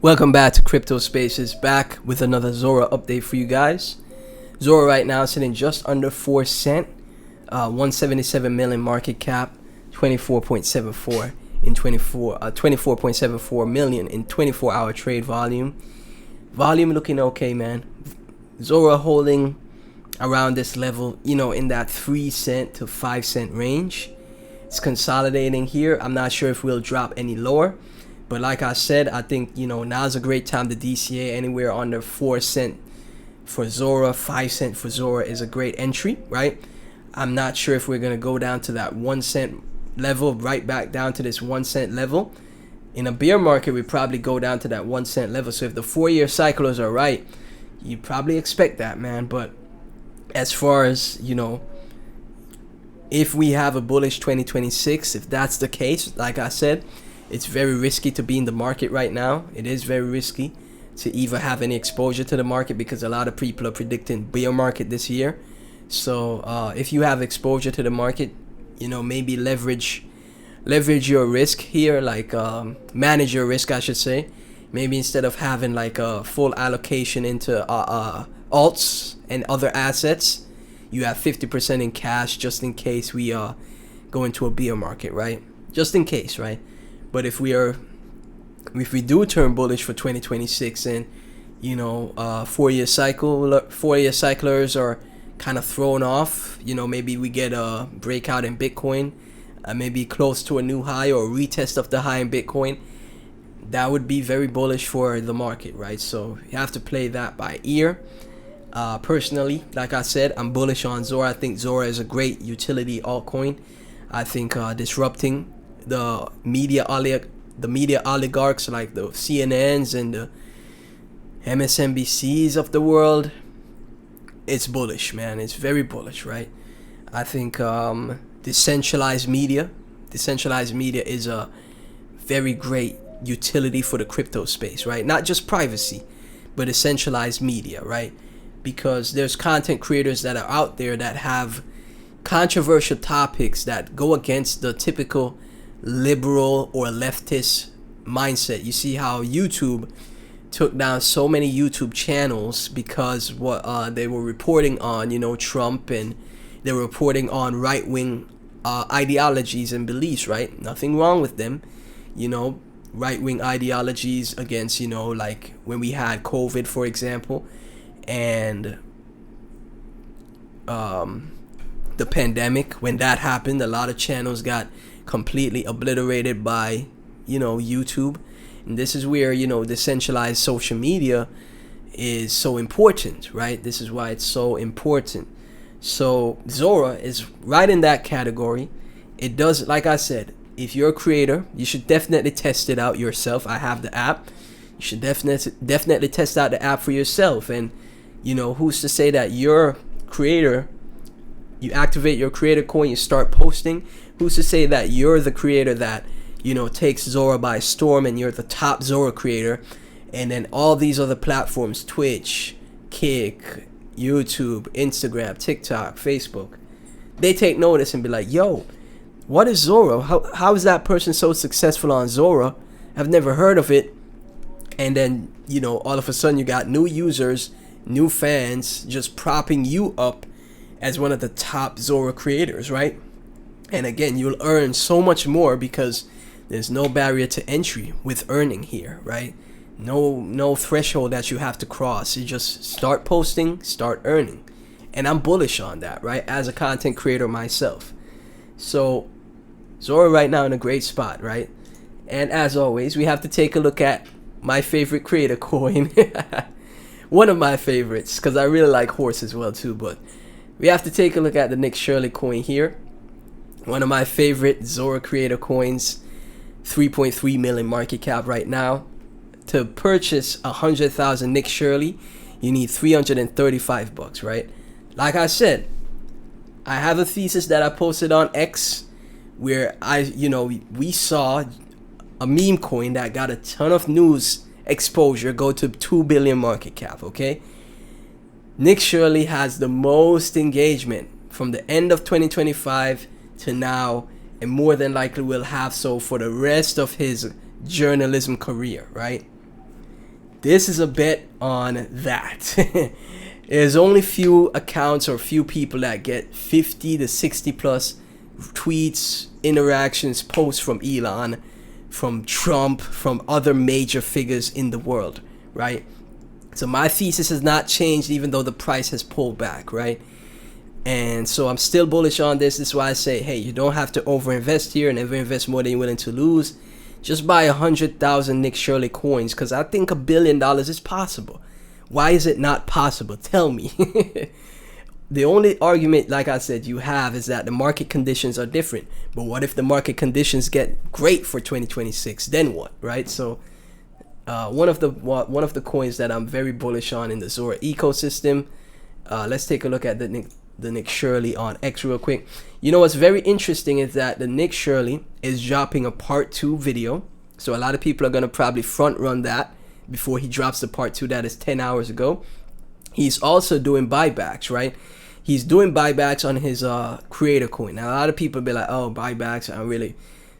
Welcome back to Crypto Spaces, back with another Zora update for you guys. Zora right now sitting just under 4 cent, 177 million market cap, 24.74 in 24.74 million in 24-hour trade volume. Volume looking okay, man. Zora holding around this level, in that 3 cent to 5 cent range. It's consolidating here. I'm not sure if we'll drop any lower. But like I said, I think, now's a great time to DCA. Anywhere under 4 cent for Zora, 5 cent for Zora is a great entry, right? I'm not sure if we're going to go down to that 1 cent level, right back down to this 1 cent level. In a bear market, we probably go down to that 1 cent level. So if the 4-year cyclers are right, you probably expect that, man. But as far as, if we have a bullish 2026, if that's the case, like I said, it's very risky to be in the market right now. It is very risky to even have any exposure to the market because a lot of people are predicting bear market this year. So if you have exposure to the market, maybe leverage your risk here, like manage your risk, I should say. Maybe instead of having like a full allocation into alts and other assets, you have 50% in cash just in case we go into a bear market, right? Just in case, right? But if we do turn bullish for 2026 and 4-year cyclers are kind of thrown off, maybe we get a breakout in Bitcoin, maybe close to a new high or a retest of the high in Bitcoin, that would be very bullish for the market, right? So you have to play that by ear. Personally, like I said, I'm bullish on Zora. I think Zora is a great utility altcoin. I think disrupting the media oligarchs like the CNNs and the MSNBCs of the world, it's bullish, man. It's very bullish, right? I think decentralized media is a very great utility for the crypto space, right? Not just privacy, but decentralized media, right? Because there's content creators that are out there that have controversial topics that go against the typical liberal or leftist mindset. You see how YouTube took down so many YouTube channels because what they were reporting on, Trump, and they were reporting on right-wing ideologies and beliefs, right? Nothing wrong with them, right-wing ideologies against, like when we had COVID, for example, and the pandemic. When that happened, a lot of channels got completely obliterated by YouTube. And this is where decentralized social media is so important, right? This is why it's so important. So Zora is right in that category. It does, like I said, if you're a creator, you should definitely test it out yourself. I have the app. You should definitely test out the app for yourself. And who's to say that your creator, you activate your creator coin, you start posting, who's to say that you're the creator that takes Zora by storm and you're the top Zora creator, and then all these other platforms, Twitch, Kick, YouTube, Instagram, TikTok, Facebook, they take notice and be like, yo, what is Zora? How is that person so successful on Zora? I've never heard of it. And then all of a sudden you got new users, new fans just propping you up as one of the top Zora creators, right? And again, you'll earn so much more because there's no barrier to entry with earning here, right? No threshold that you have to cross. You just start posting, start earning. And I'm bullish on that, right? As a content creator myself. So Zora right now in a great spot, right? And as always, we have to take a look at my favorite creator coin. One of my favorites, because I really like horse as well too, but we have to take a look at the Nick Shirley coin here. One of my favorite Zora creator coins, 3.3 million market cap right now. To purchase 100,000 Nick Shirley, you need $335, right? Like I said, I have a thesis that I posted on X where we saw a meme coin that got a ton of news exposure go to 2 billion market cap, okay? Nick Shirley has the most engagement from the end of 2025 to now, and more than likely will have so for the rest of his journalism career, right? this is a bet on that. There's only few accounts or few people that get 50 to 60 plus tweets, interactions, posts from Elon, from Trump, from other major figures in the world, right? So my thesis has not changed even though the price has pulled back, right? And so I'm still bullish on this. This is why I say, hey, you don't have to overinvest here and never invest more than you're willing to lose. Just buy 100,000 Nick Shirley coins, because I think $1 billion is possible. Why is it not possible? Tell me. The only argument, like I said, you have is that the market conditions are different. But what if the market conditions get great for 2026? Then what, right? So one of the coins that I'm very bullish on in the Zora ecosystem. Let's take a look at the Nick Shirley on X real quick. You know what's very interesting is that the Nick Shirley is dropping a part 2 video. So a lot of people are going to probably front run that before he drops the part 2 that is 10 hours ago. He's also doing buybacks, right? He's doing buybacks on his creator coin. Now a lot of people be like, oh, buybacks, I don't really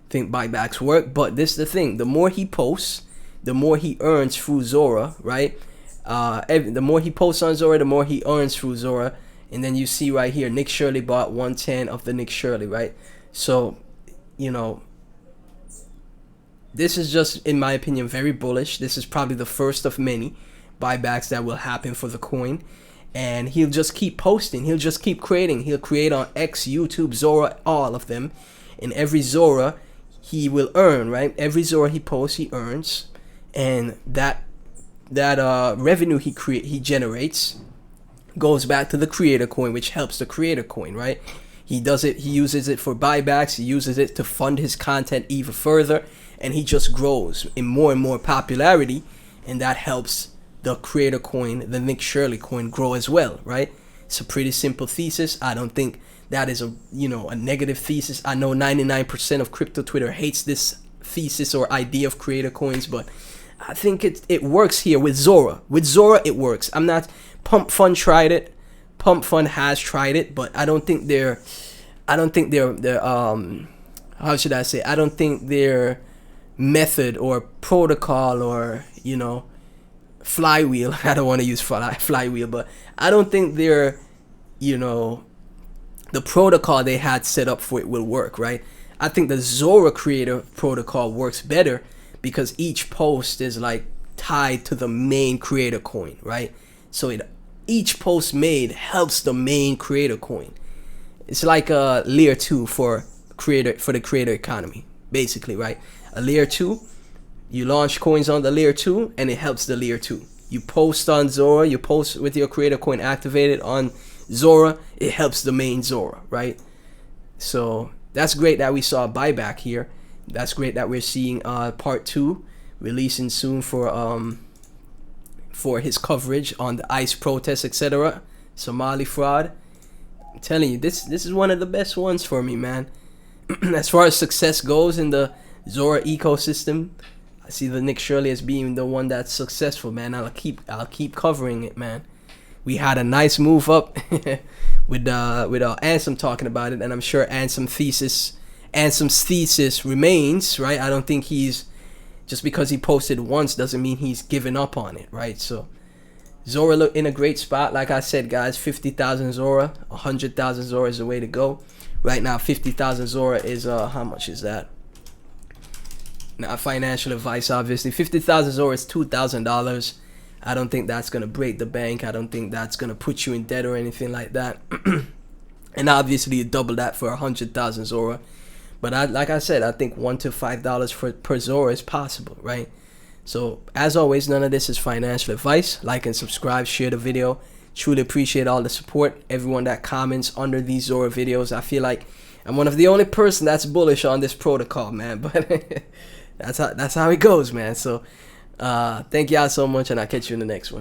think buybacks work. But this is the thing, the more he posts, the more he earns through Zora, right? The more he posts on Zora, the more he earns through Zora. And then you see right here, Nick Shirley bought 110 of the Nick Shirley, right? So, you know, this is just, in my opinion, very bullish. This is probably the first of many buybacks that will happen for the coin. And he'll just keep posting. He'll just keep creating. He'll create on X, YouTube, Zora, all of them. And every Zora, he will earn, right? Every Zora he posts, he earns. And that revenue he generates goes back to the creator coin, which helps the creator coin, right? He uses it for buybacks, he uses it to fund his content even further, and he just grows in more and more popularity, and that helps the creator coin, the Nick Shirley coin, grow as well, right? It's a pretty simple thesis. I don't think that is a negative thesis. I know 99% of crypto Twitter hates this thesis or idea of creator coins, but I think it works here with Zora. With Zora, it works. Pump Fund tried it. Pump Fund has tried it, but I don't think they're how should I say? I don't think their method or protocol or, flywheel. I don't want to use flywheel, but I don't think their, the protocol they had set up for it will work, right? I think the Zora creator protocol works better because each post is like tied to the main creator coin, right? So each post made helps the main creator coin. It's like a layer 2 for the creator economy, basically, right? A layer 2, you launch coins on the layer 2 and it helps the layer 2. You post on Zora, you post with your creator coin activated on Zora, it helps the main Zora, right? So that's great that we saw a buyback here. That's great that we're seeing part 2 releasing soon for his coverage on the ICE protests, etc. Somali fraud. I'm telling you, this is one of the best ones for me, man. As far as success goes in the Zora ecosystem, I see the Nick Shirley as being the one that's successful, man. I'll keep covering it, man. We had a nice move up with Ansem talking about it, and I'm sure Ansem's thesis remains, right? I don't think he's, just because he posted once doesn't mean he's given up on it, right? So Zora look in a great spot. Like I said, guys, 50,000 Zora, 100,000 Zora is the way to go. Right now, 50,000 Zora is how much is that? Not financial advice, obviously. 50,000 Zora is $2,000. I don't think that's gonna break the bank. I don't think that's gonna put you in debt or anything like that. And obviously, you double that for 100,000 Zora. But like I said, I think $1 to $5 per Zora is possible, right? So as always, none of this is financial advice. Like and subscribe, share the video. Truly appreciate all the support. Everyone that comments under these Zora videos. I feel like I'm one of the only person that's bullish on this protocol, man. But that's how it goes, man. So thank y'all so much, and I'll catch you in the next one.